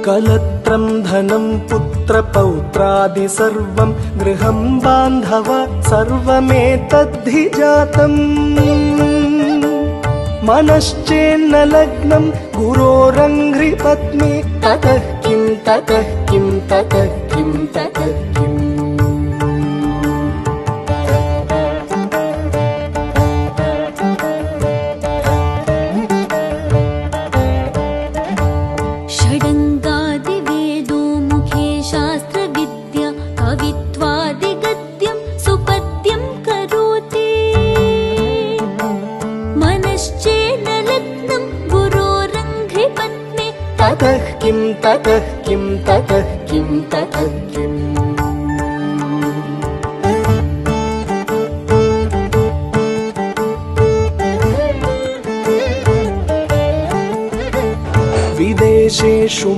कलत्रं धनं पुत्रपौत्रादि सर्वं गृहं बान्धव सर्वमेतद्धि जातम् मनश्चेन्न लग्नं गुरोरङ्घ्रिपत्नी ततः किं ततः किं ततः किं ततः किम् षडङ्गादिवेदो मुखे शास्त्रविद्या कवित्वादिगद्यं सुपद्यं करोति मनश्चेन लग्नं गुरोरङ्घ्रिपत्नी ततः किं ततः किं ततः किं ततः किम् विदेशेषु